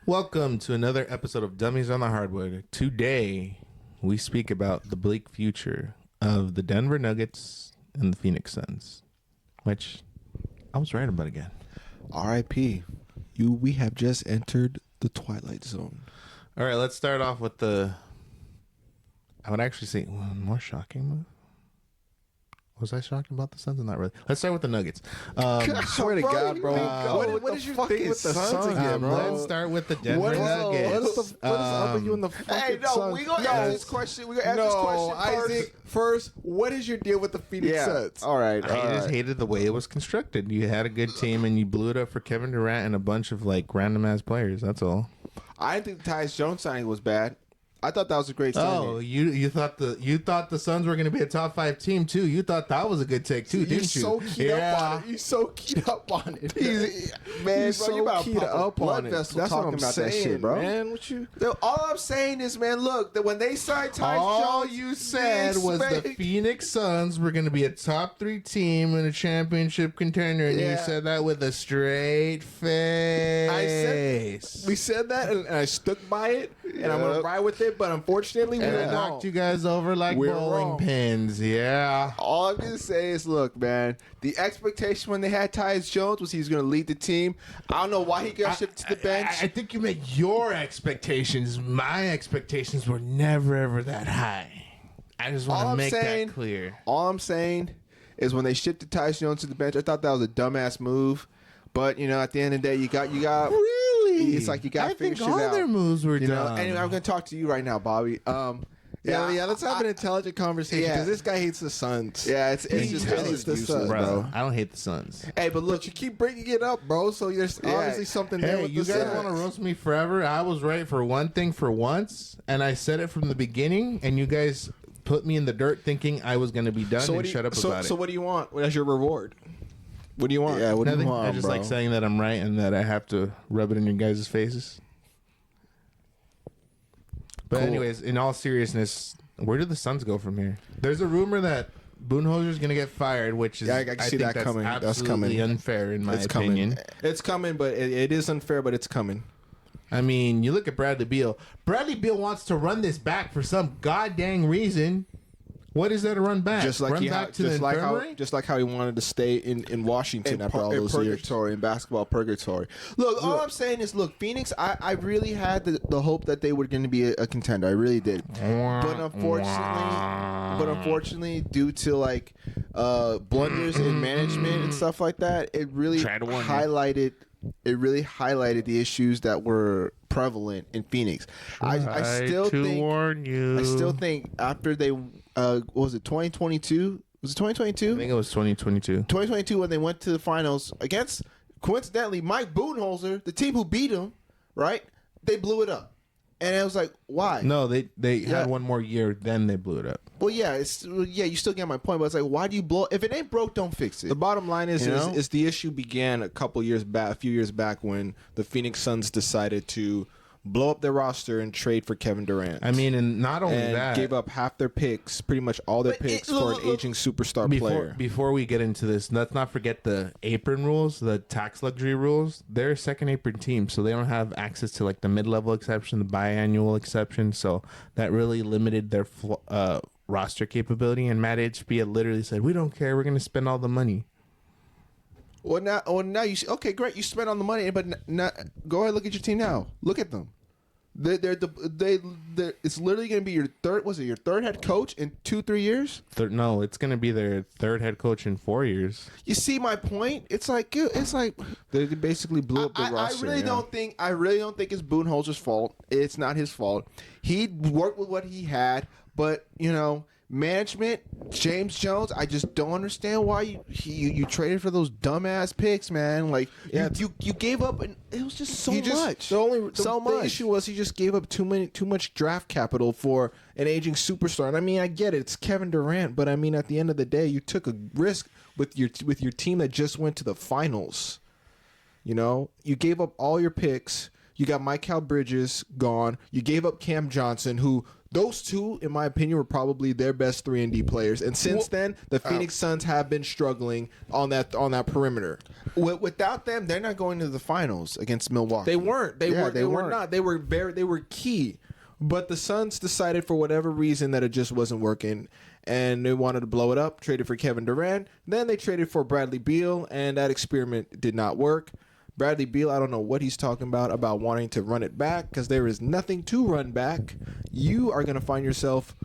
Welcome to another episode of Dummies on the Hardwood. Today, we speak about the bleak future of the Denver Nuggets and the Phoenix Suns, which I was right about again. R.I.P. We have just entered the Twilight Zone. All right, let's start off with I would actually say one more shocking move. Was I shocked about the Suns? Not really. Let's start with the Nuggets. I swear to God, bro. What is your thing with the Suns again, bro? Let's start with the Denver Nuggets. What is up with you and the fucking Suns? We gonna ask this question. We gonna ask this question first. Isaac, first, what is your deal with the Phoenix Suns? All right. I just hated the way it was constructed. You had a good team and you blew it up for Kevin Durant and a bunch of like random ass players. That's all. I didn't think the Tyus Jones signing was bad. I thought that was a great signing. Oh, you thought the Suns were going to be a top 5 team too. You thought that was a good take too, didn't you? So keyed up on it. You so keyed up on it. Man, He's bro, so you about keyed to pop up a blood on it. vessel That's what talking I'm about saying, that shit, bro. Man, what you? All I'm saying is, man, look, that when they signed Tyus All Jones, you said was the Phoenix Suns were going to be a top 3 team and a championship contender, and you said that with a straight face. We said that, and I stuck by it, and I'm gonna ride with it. But unfortunately, we And were I wrong. knocked you guys over like We're bowling wrong. pins. Yeah. all I'm gonna say is, look, man, the expectation when they had Tyus Jones was he was gonna lead the team. I don't know why he got shipped to the bench. I think you made your expectations. My expectations were never ever that high. I just want to make that clear. All I'm saying is when they shifted Tyus Jones to the bench, I thought that was a dumbass move. But at the end of the day, you got. Really? It's like you got to figure shit out. I think all their moves were dumb. Anyway, I'm gonna talk to you right now, Bobby. Let's have an intelligent conversation because this guy hates the Suns. Yeah, it's He just hates really the useless, Suns, bro. I don't hate the Suns. Hey, but look, You keep bringing it up, bro. So there's obviously something there Hey, with you the guys Suns. want to roast me forever? I was right for one thing for once, and I said it from the beginning, and you guys put me in the dirt thinking I was going to be done and shut up about it. So what do you want as your reward? What do you want? Yeah, what do Nothing. you want, I just bro? like saying that I'm right and that I have to rub it in your guys' faces. But Cool. anyways, in all seriousness, where do the Suns go from here? There's a rumor that Budenholzer's going to get fired, which is Yeah, I can see think that that's coming. That's absolutely coming. unfair in my It's opinion. coming. It's coming, but it is unfair. But it's coming. I mean, you look at Bradley Beal. Bradley Beal wants to run this back for some goddamn reason. What is there to run back? Just like run back to the infirmary? just like how he wanted to stay in Washington after all those years. purgatory, in basketball purgatory. Look, all I'm saying is, look, Phoenix. I really had the hope that they were going to be a contender. I really did, but unfortunately, due to like blunders in management and stuff like that, it really highlighted the issues that were prevalent in Phoenix. I still think after they what was it 2022? Was it 2022? I think it was 2022. 2022 when they went to the finals against, coincidentally, Mike Budenholzer, the team who beat him, right? They blew it up. And I was like, why? No, they had one more year, then they blew it up. Well, you still get my point, but it's like, why do you blow? If it ain't broke, don't fix it. The bottom line is the issue began a few years back when the Phoenix Suns decided to blow up their roster and trade for Kevin Durant. I mean, and not only that, gave up half their picks, pretty much all their picks for an aging superstar player. Before we get into this, let's not forget the apron rules, the tax luxury rules. They're a second apron team, so they don't have access to like the mid-level exception, the biannual exception. So that really limited their roster capability. And Matt Ishbia literally said, "We don't care. We're going to spend all the money." Well, now you okay, great. You spent on the money, but go ahead, look at your team now. Look at them. It's literally going to be your third. Was it your third head coach in 2-3 years? No, it's going to be their third head coach in 4 years. You see my point? It's like They basically blew up the roster. I really don't think it's Budenholzer's fault. It's not his fault. He worked with what he had, but management, James Jones, I just don't understand why you traded for those dumbass picks, man. Like you gave up, and it was just so much. The issue was he just gave up too much draft capital for an aging superstar. And I mean, I get it, it's Kevin Durant, but I mean, at the end of the day, you took a risk with your team that just went to the finals. You gave up all your picks. You got Mikal Bridges gone. You gave up Cam Johnson, who Those two, in my opinion, were probably their best 3-and-D players. And since then, the Phoenix Suns have been struggling on that perimeter. Without them, they're not going to the finals against Milwaukee. They weren't. They were not. They were key. But the Suns decided for whatever reason that it just wasn't working, and they wanted to blow it up, traded for Kevin Durant. Then they traded for Bradley Beal, and that experiment did not work. Bradley Beal, I don't know what he's talking about wanting to run it back, because there is nothing to run back. You are going to find yourself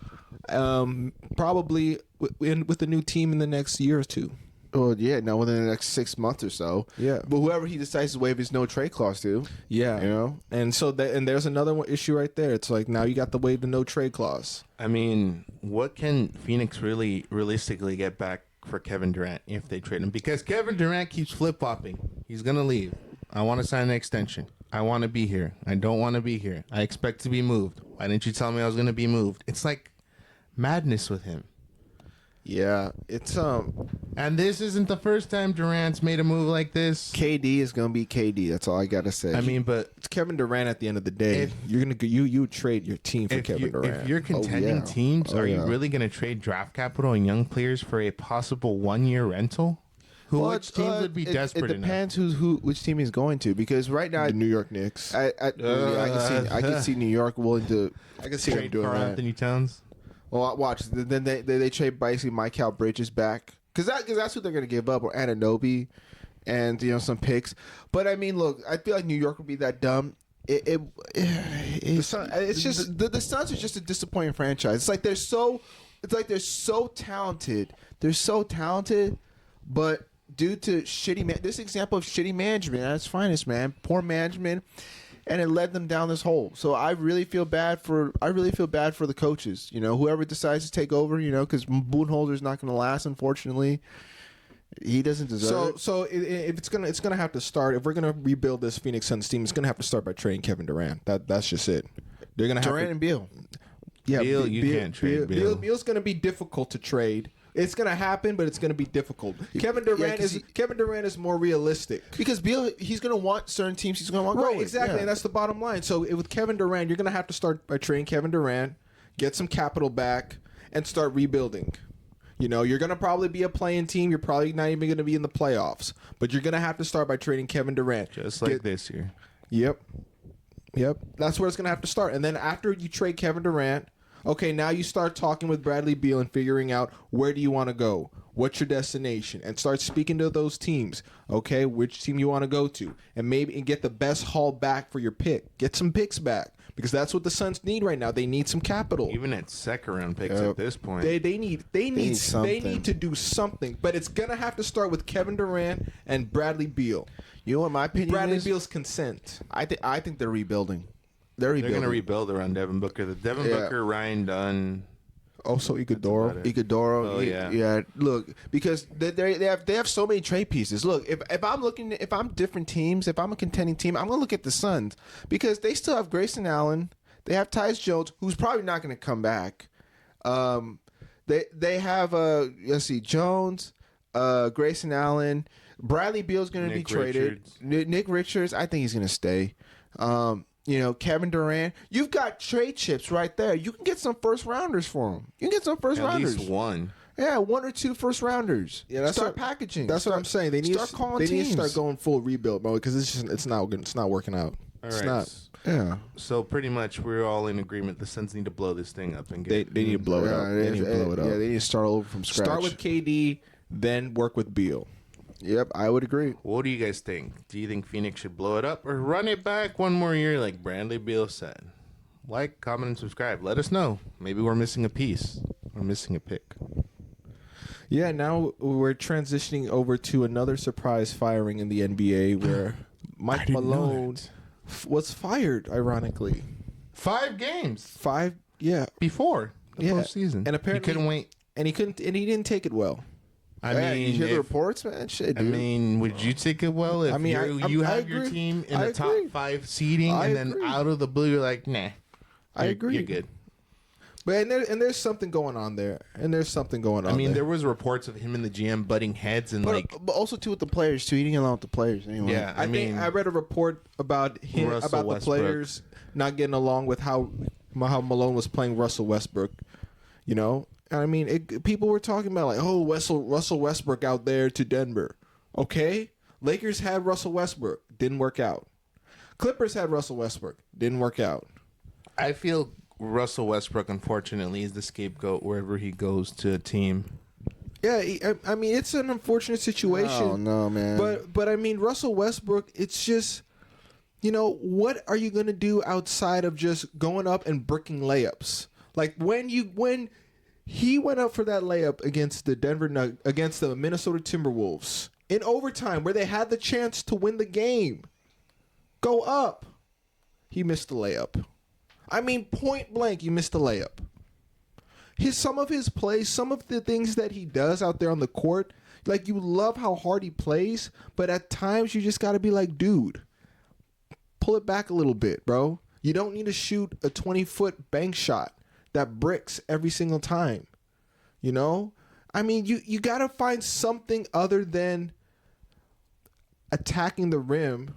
probably with a new team in the next year or two. Well, yeah, no, within the next 6 months or so. Yeah. But whoever he decides to waive his no trade clause to. Yeah. You know? And so there's another issue right there. It's like now you got to waive the no trade clause. I mean, what can Phoenix really realistically get back for Kevin Durant if they trade him? Because Kevin Durant keeps flip-flopping. He's going to leave. I want to sign an extension. I want to be here. I don't want to be here. I expect to be moved. Why didn't you tell me I was going to be moved? It's like madness with him. Yeah, it's and this isn't the first time Durant's made a move like this. KD is gonna be KD. That's all I gotta say. I mean, but it's Kevin Durant at the end of the day. You're gonna you trade your team for Kevin Durant. If you're contending teams, are you really gonna trade draft capital and young players for a possible 1-year rental? Which teams would be desperate enough? It depends which team he's going to, because right now the New York Knicks. I can see New York willing to. I can see trade them doing for that. Anthony Towns. Well, watch. Then they trade basically Mikal Bridges back, because that's what they're going to give up, or Anunoby, and some picks. But I mean, look, I feel like New York would be that dumb. The Suns are just a disappointing franchise. It's like they're so talented. They're so talented, but due to this example of shitty management at its finest, man, poor management. And it led them down this hole. So I really feel bad for the coaches. Whoever decides to take over. Because Budenholzer's not going to last. Unfortunately, he doesn't deserve it. So if it's gonna have to start. If we're gonna rebuild this Phoenix Suns team, it's gonna have to start by trading Kevin Durant. That's just it. They're gonna have Durant and Beal. Yeah, Beal, you can't trade Beal. Beal's gonna be difficult to trade. It's gonna happen, but it's gonna be difficult. Kevin Durant is more realistic because Beal, he's gonna want certain teams. He's gonna want right, exactly, and that's the bottom line. So with Kevin Durant, you're gonna have to start by trading Kevin Durant, get some capital back, and start rebuilding. You're gonna probably be a playing team. You're probably not even gonna be in the playoffs, but you're gonna have to start by trading Kevin Durant, just like this year. Yep. That's where it's gonna have to start, and then after you trade Kevin Durant. Okay, now you start talking with Bradley Beal and figuring out where do you want to go? What's your destination? And start speaking to those teams. Okay, which team you want to go to? And get the best haul back for your pick. Get some picks back. Because that's what the Suns need right now. They need some capital. Even at second round picks at this point. They need to do something. But it's gonna have to start with Kevin Durant and Bradley Beal. You know what my opinion Bradley is? Beal's consent. I think they're rebuilding. They're going to rebuild around Devin Booker. Booker, Ryan Dunn. Also Iguodala. Oh, yeah. Look, because they have so many trade pieces. Look, if I'm different teams, if I'm a contending team, I'm going to look at the Suns because they still have Grayson Allen. They have Tyus Jones, who's probably not going to come back. They have Jones, Grayson Allen, Bradley Beal's going to be traded. Nick Richards, I think he's going to stay. Kevin Durant. You've got trade chips right there. You can get some first rounders for him. You can get some first rounders. At least one. Yeah, 1 or 2 first rounders. Yeah, start packaging. That's what I'm saying. They need to start going full rebuild mode because it's not working out. All it's right. not. Yeah. So pretty much we're all in agreement. The Suns need to blow this thing up and get. They need to blow it up. They need to blow it up. Yeah, they need to start over from scratch. Start with KD, then work with Beal. Yep, I would agree. What do you guys think? Do you think Phoenix should blow it up or run it back one more year like Bradley Beal said? Like, comment, and subscribe. Let us know. Maybe we're missing a piece. We're missing a pick. Yeah, now we're transitioning over to another surprise firing in the NBA where Mike Malone was fired, ironically. 5 games. Before the postseason. And apparently he couldn't wait. And he didn't take it well. I mean, you hear the reports, man? Shit, dude. I mean, would you take it well if you have your team in the top 5 seeding and then out of the blue you're like, nah. I agree. You're good. But there's something going on there. I mean, there was reports of him and the GM butting heads and but also too with the players too. He didn't get along with the players anyway. Yeah, I read a report about the players not getting along with how how Malone was playing Russell Westbrook. You know, I mean, people were talking about like, oh, Russell Westbrook out there to Denver. Okay, Lakers had Russell Westbrook, didn't work out. Clippers had Russell Westbrook, didn't work out. I feel Russell Westbrook, unfortunately, is the scapegoat wherever he goes to a team. Yeah, I mean, it's an unfortunate situation. Oh, no, man. But I mean, Russell Westbrook, it's just, you know, what are you going to do outside of just going up and bricking layups? Like when he went up for that layup against against the Minnesota Timberwolves in overtime where they had the chance to win the game. Go up. He missed the layup. I mean, point blank, you missed the layup. Some of his plays, some of the things that he does out there on the court, like you love how hard he plays, but at times you just got to be like, dude, pull it back a little bit, bro. You don't need to shoot a 20-foot bank shot that bricks every single time. You know? I mean, you got to find something other than attacking the rim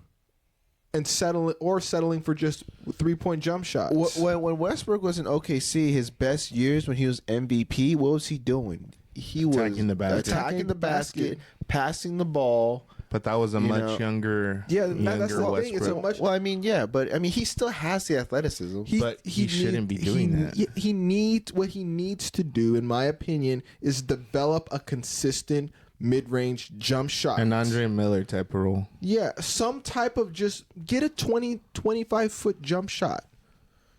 and settling for just 3-point jump shots. When Westbrook was in OKC, his best years when he was MVP, what was he doing? He was attacking the basket, passing the ball. But that was a much younger. Yeah, that's the thing. It's a much. Well, I mean, yeah, but I mean, he still has the athleticism. But he shouldn't be doing that. He needs what he needs to do, in my opinion, is develop a consistent mid-range jump shot. An Andre Miller type of role. Yeah, some type of just get a 25-foot jump shot.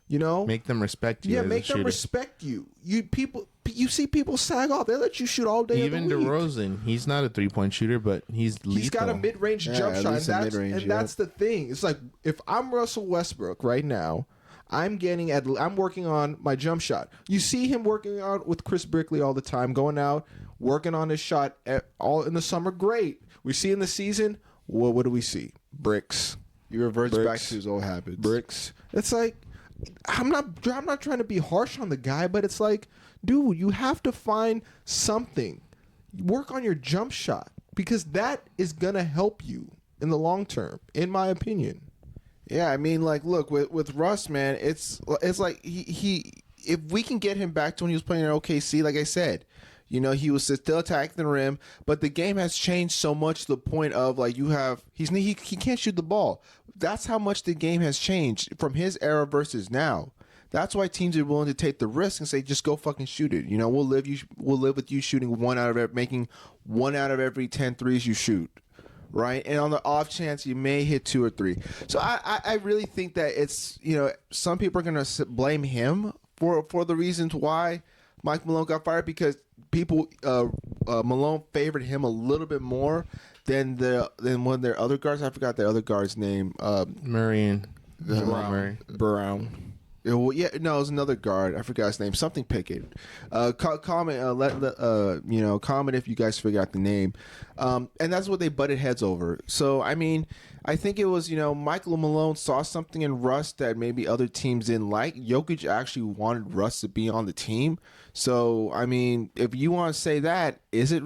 You know? Make them respect you. Yeah, make them respect you. You see people sag off. They let you shoot all day. Even DeRozan, he's not a 3-point shooter, but he's lethal. He's got a mid-range jump shot. That's the thing. It's like if I'm Russell Westbrook right now, I'm working on my jump shot. You see him working out with Chris Brickley all the time, going out, working on his shot all in the summer. Great. We see in the season, what do we see? Bricks. He reverts back to his old habits. Bricks. It's like I'm not trying to be harsh on the guy, but it's like, dude, you have to find something. Work on your jump shot because that is gonna help you in the long term, in my opinion. Yeah, I mean, like, look, with Russ, man, it's like he if we can get him back to when he was playing in OKC, like I said, you know, he was still attacking the rim, but the game has changed so much to the point of like he can't shoot the ball. That's how much the game has changed from his era versus now. That's why teams are willing to take the risk and say, just go fucking shoot it. You know, we'll live with you shooting making 1 out of every 10 threes you shoot. Right, and on the off chance you may hit 2 or 3. So I really think that it's, you know, some people are gonna blame him for the reasons why Mike Malone got fired, because people Malone favored him a little bit more than one of their other guards. I forgot the other guard's name. Brown. Yeah, it was another guard. I forgot his name. Something Pickett. Comment. Comment if you guys forgot the name. And that's what they butted heads over. So I mean, I think it was, you know, Michael Malone saw something in Russ that maybe other teams didn't like. Jokić actually wanted Russ to be on the team. So I mean, if you want to say that, is it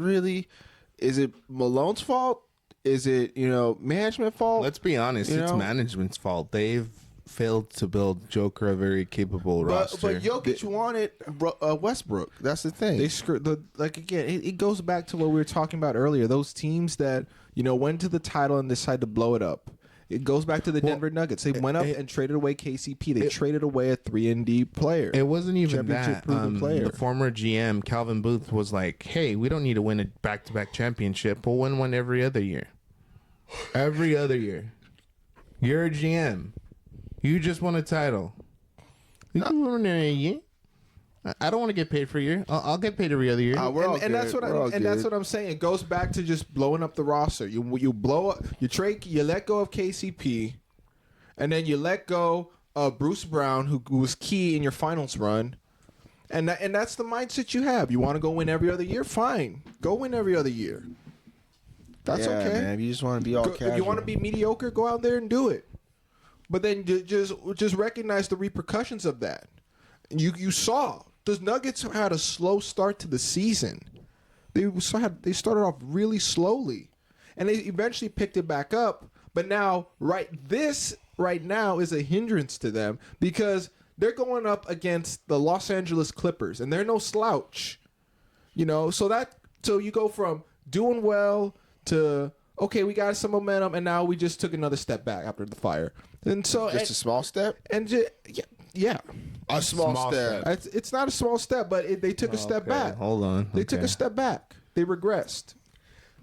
Malone's fault? Is it, you know, management fault? Let's be honest. It's management's fault. They've failed to build Joker a very capable roster. But Jokić wanted Westbrook. That's the thing. They screwed again. It goes back to what we were talking about earlier. Those teams that, you know, went to the title and decided to blow it up. It goes back to the Denver Nuggets. They went up and traded away KCP. They traded away a 3-and-D player. It wasn't even that. Player. The former GM Calvin Booth was like, "Hey, we don't need to win a back-to-back championship. We'll win one every other year. Every other year. You're a GM. You just won a title. You can win in a year. I don't want to get paid for a year. I'll get paid every other year." That's what I'm saying. It goes back to just blowing up the roster. You blow up. You let go of KCP, and then you let go of Bruce Brown, who was key in your finals run. And that's the mindset you have. You want to go win every other year? Fine, go win every other year. That's okay. Man, you just want to be all casual. If you want to be mediocre, go out there and do it. But then just recognize the repercussions of that. You saw the Nuggets had a slow start to the season. They started off really slowly, and they eventually picked it back up. But now, right now is a hindrance to them because they're going up against the Los Angeles Clippers, and they're no slouch. So you go from doing well to okay, we got some momentum, and now we just took another step back after the fire. And so a small step, yeah. A small step. It's not a small step, but they took a step back. Hold on. They took a step back. They regressed.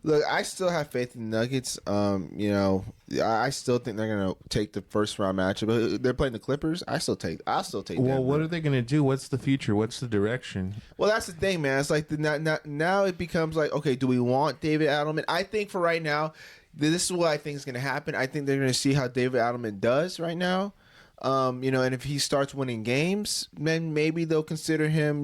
Look, I still have faith in the Nuggets. I still think they're gonna take the first round matchup. They're playing the Clippers. I'll still take. Well, Denver. what are they gonna do? What's the future? What's the direction? Well, that's the thing, man. It's like now it becomes like, okay, do we want David Adelman? I think for right now, this is what I think is gonna happen. I think they're gonna see how David Adelman does right now. And if he starts winning games, then maybe they'll consider him,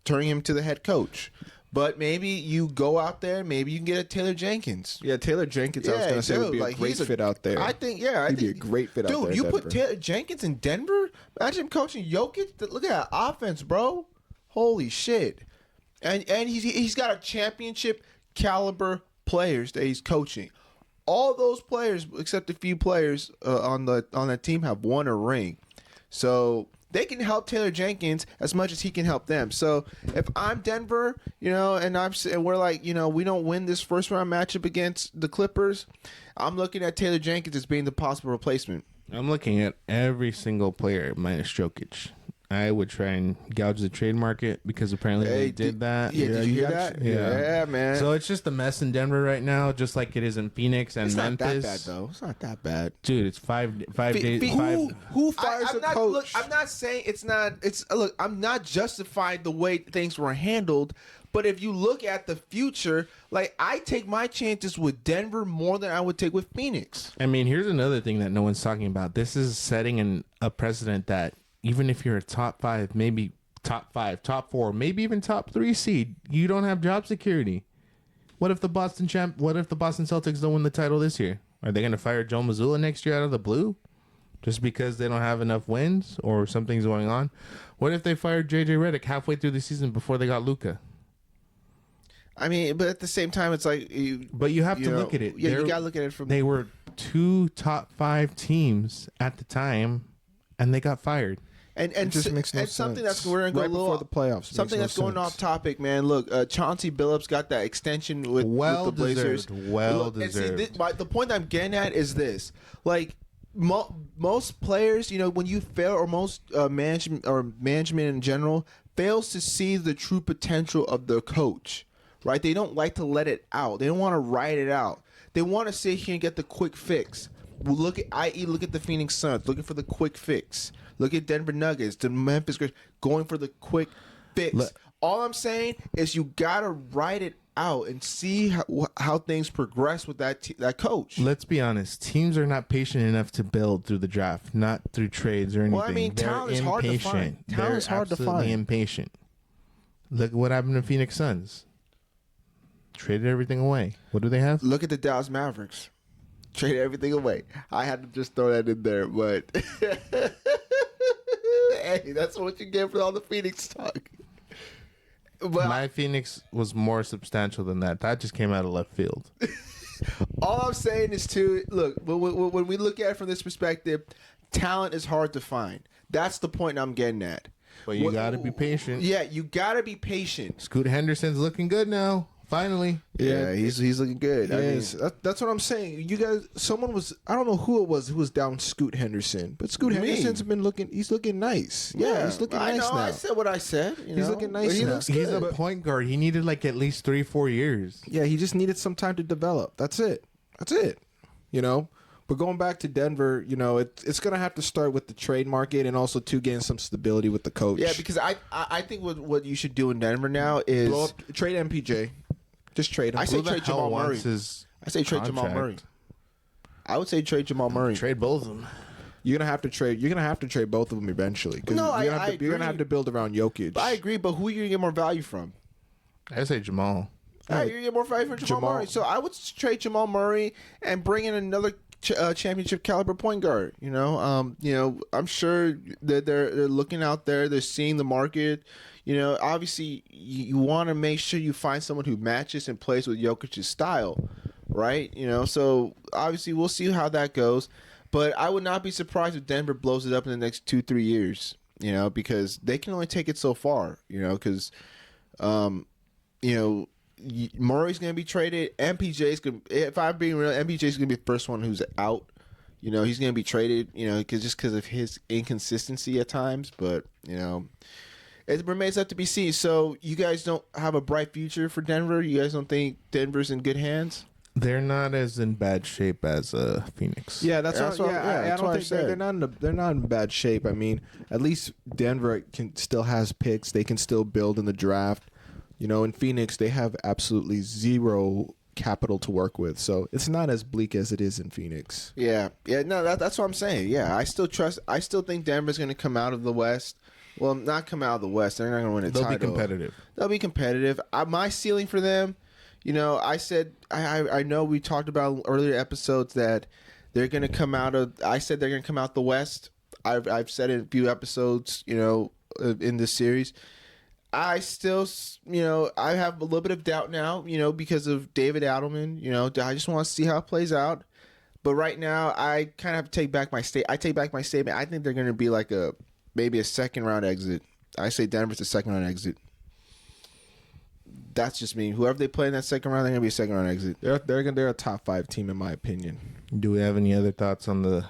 turning him to the head coach. But maybe you go out there, maybe you can get a Taylor Jenkins. Yeah, Taylor Jenkins, I was going to say, would be a great fit out there. I think, he'd be a great fit out there. Dude, you put Taylor Jenkins in Denver? Imagine him coaching Jokic. Look at that offense, bro. Holy shit. And he's got a championship caliber players that he's coaching. All those players, except a few players on that team, have won a ring. So they can help Taylor Jenkins as much as he can help them. So if I'm Denver, and we're like, we don't win this first round matchup against the Clippers, I'm looking at Taylor Jenkins as being the possible replacement. I'm looking at every single player minus Jokic. I would try and gouge the trade market because apparently they did that. Yeah, did you hear that? Yeah, man. So it's just a mess in Denver right now, just like it is in Phoenix and Memphis. It's not that bad, though. It's not that bad. Dude, it's five days. Who fires a coach? Look, I'm not saying it's not. Look, I'm not justifying the way things were handled. But if you look at the future, like I take my chances with Denver more than I would take with Phoenix. I mean, here's another thing that no one's talking about. This is setting a precedent that even if you're a top 5, maybe top 5, top 4, maybe even top 3 seed, you don't have job security. What if the Boston Celtics don't win the title this year? Are they going to fire Joe Mazzulla next year out of the blue? Just because they don't have enough wins or something's going on? What if they fired JJ Redick halfway through the season before they got Luka? I mean, but at the same time, it's like... But you have to look at it. Yeah, you got to look at it from... They were 2 top 5 teams at the time, and they got fired. And just makes no sense. Something that's we're gonna go right a little before the playoffs. Something that's going off topic, man. Look, Chauncey Billups got that extension with the Blazers. Well deserved. The point I'm getting at is this: like most players, when you fail, or most management in general fails to see the true potential of their coach. Right? They don't like to let it out. They don't want to write it out. They want to sit here and get the quick fix. Look at the Phoenix Suns looking for the quick fix. Look at Denver Nuggets, the Memphis Grizzlies going for the quick fix. All I'm saying is you gotta write it out and see how things progress with that coach. Let's be honest. Teams are not patient enough to build through the draft, not through trades or anything. Well, I mean, talent is hard to find. Talent is hard to find. Absolutely impatient. Look at what happened to Phoenix Suns. Traded everything away. What do they have? Look at the Dallas Mavericks. Trade everything away. I had to just throw that in there, but hey, that's what you get for all the Phoenix talk. But my Phoenix was more substantial than that. That just came out of left field. All I'm saying is look, when we look at it from this perspective, talent is hard to find. That's the point I'm getting at. But you got to be patient. Yeah, you got to be patient. Scoot Henderson's looking good now. Finally. Yeah, he's looking good. Yes, that's what I'm saying. You guys, I don't know who it was who was down Scoot Henderson, but Scoot Henderson's been looking, he's looking nice. Yeah, he's looking nice now. I said what I said. He's looking nice now. He's a point guard. He needed like at least 3-4 years. Yeah, he just needed some time to develop. That's it. But going back to Denver, it's going to have to start with the trade market and also to gain some stability with the coach. Yeah, because I think what you should do in Denver now is trade MPJ. Just trade him. I say trade Jamal Murray. I say trade Jamal Murray. I would say trade Jamal Murray. Trade both of them. You're gonna have to trade both of them eventually. No, you're gonna have to build around Jokic. I agree, but who are you gonna get more value from? I say Jamal. All right, you're gonna get more value from Jamal Murray. So I would trade Jamal Murray and bring in another championship caliber point guard. I'm sure that they're looking out there. They're seeing the market. Obviously, you want to make sure you find someone who matches and plays with Jokic's style, right? So obviously we'll see how that goes. But I would not be surprised if Denver blows it up in the next 2-3 years. you know, because they can only take it so far, you know, because, you know, Murray's going to be traded. MPJ's going to, if I'm being real, MPJ's going to be the first one who's out. You know, he's going to be traded, you know, because of his inconsistency at times. But, you know, it remains up to be seen. So you guys don't have a bright future for Denver? You guys don't think Denver's in good hands? They're not as in bad shape as Phoenix. Yeah, that's what I don't think they're not in bad shape. I mean, at least Denver still has picks. They can still build in the draft. You know, in Phoenix, they have absolutely zero capital to work with, so it's not as bleak as it is in Phoenix. Yeah, no, that's what I'm saying. Yeah, I still think Denver's going to come out of the West. Well, not come out of the West. They're not going to win a title. They'll be competitive. My ceiling for them, you know, I said I know we talked about earlier episodes that they're going to come out of. I said they're going to come out the West. I've said it in a few episodes, you know, in this series. I still, you know, I have a little bit of doubt now, you know, because of David Adelman. You know, I just want to see how it plays out. But right now, I kind of have to take back my I take back my statement. I think they're going to be like maybe a second round exit. I say Denver's a second round exit. That's just me. Whoever they play in that second round, they're going to be a second round exit. They're a top 5 team in my opinion. Do we have any other thoughts on the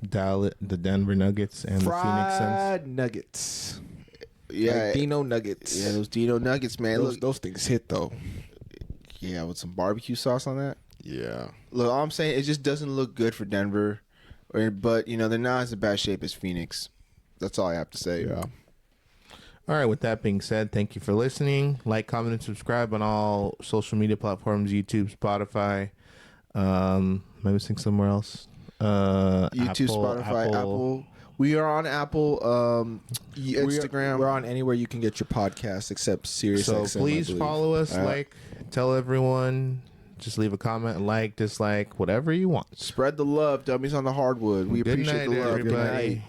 Denver Nuggets and the Phoenix Suns? Fried Nuggets. Yeah, like Dino Nuggets. Yeah, those Dino Nuggets, man. Those things hit though. Yeah, with some barbecue sauce on that. Yeah. Look, all I'm saying, it just doesn't look good for Denver, but you know they're not as in bad shape as Phoenix. That's all I have to say. Yeah. All right. With that being said, thank you for listening. Like, comment, and subscribe on all social media platforms: YouTube, Spotify. Am I missing somewhere else? YouTube, Spotify, Apple. We are on Apple, Instagram. We're on anywhere you can get your podcast except Sirius XM. So please follow us, tell everyone. Just leave a comment, like, dislike, whatever you want. Spread the love, Dummies on the Hardwood. We appreciate the love. Everybody. Good night.